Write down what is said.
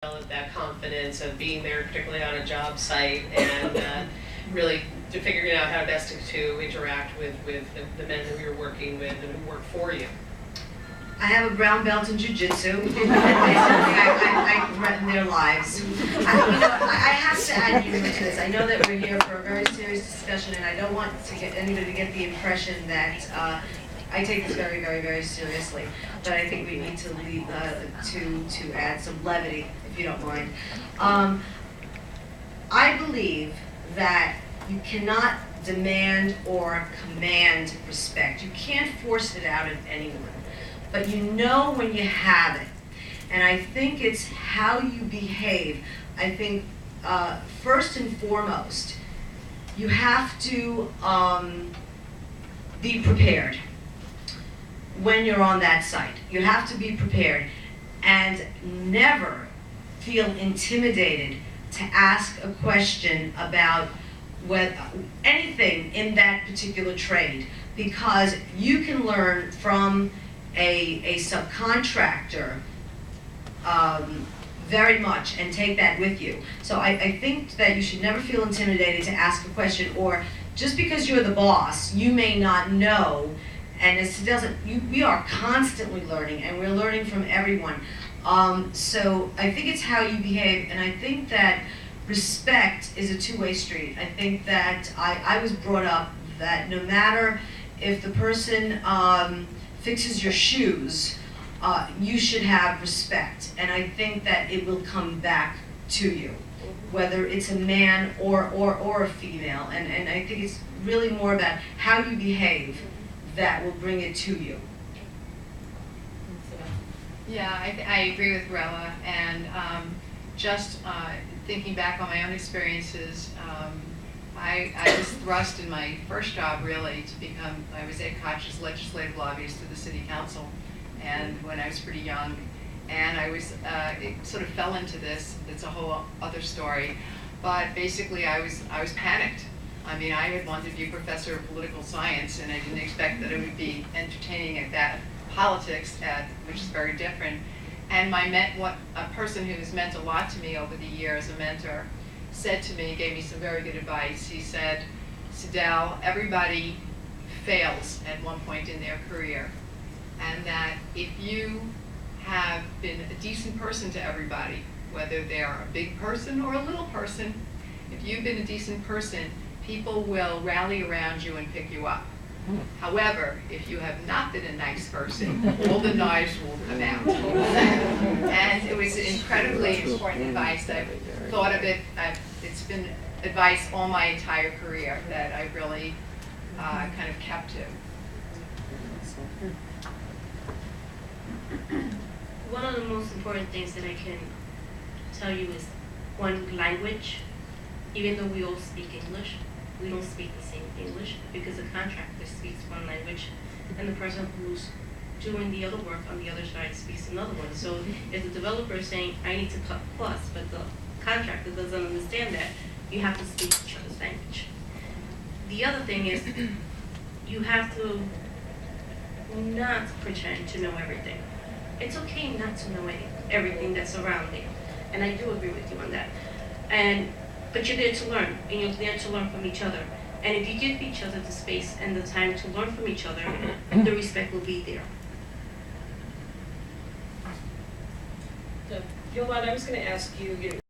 develop that confidence of being there, particularly on a job site, and really to figuring out how best to interact with the men who you're working with and who work for you. I have a brown belt in jiu-jitsu, and I threaten their lives. I have to add humor to this. I know that we're here for a very serious discussion, and I don't want to get anybody to get the impression that I take this very, very, very seriously. But I think we need to leave to add some levity, if you don't mind. I believe that you cannot demand or command respect. You can't force it out of anyone. But you know when you have it. And I think it's how you behave. I think first and foremost, you have to be prepared when you're on that site. You have to be prepared and never feel intimidated to ask a question about anything in that particular trade, because you can learn from a subcontractor very much and take that with you. So I think that you should never feel intimidated to ask a question, or just because you're the boss, you may not know, and we are constantly learning, and we're learning from everyone. So I think it's how you behave, and I think that respect is a two-way street. I think that I was brought up that no matter if the person fixes your shoes, you should have respect. And I think that it will come back to you, whether it's a man or a female. And I think it's really more about how you behave that will bring it to you. Yeah, I agree with Rella, and just thinking back on my own experiences, I was thrust in my first job really to become, I was Ed Koch's legislative lobbyist to the city council, and when I was pretty young, and I was, it sort of fell into this, it's a whole other story, but basically I was panicked. I mean, I had wanted to be a professor of political science, and I didn't expect that it would be entertaining at that, politics, which is very different. And a person who has meant a lot to me over the years, a mentor, said to me, gave me some very good advice. He said, Sidel, everybody fails at one point in their career. And that if you have been a decent person to everybody, whether they're a big person or a little person, if you've been a decent person, people will rally around you and pick you up. However, if you have not been a nice person, all the knives will come out. And it was incredibly important advice. I've thought of it, it's been advice all my entire career that I really kind of kept to. One of the most important things that I can tell you is one, language. Even though we all speak English, we don't speak the same English, because the contractor speaks one language and the person who's doing the other work on the other side speaks another one. So if the developer is saying, I need to cut plus, but the contractor doesn't understand that, you have to speak each other's language. The other thing is, you have to not pretend to know everything. It's okay not to know everything that's around you, and I do agree with you on that. But you're there to learn, and you're there to learn from each other. And if you give each other the space and the time to learn from each other, the respect will be there. Yolanda, I was going to ask you,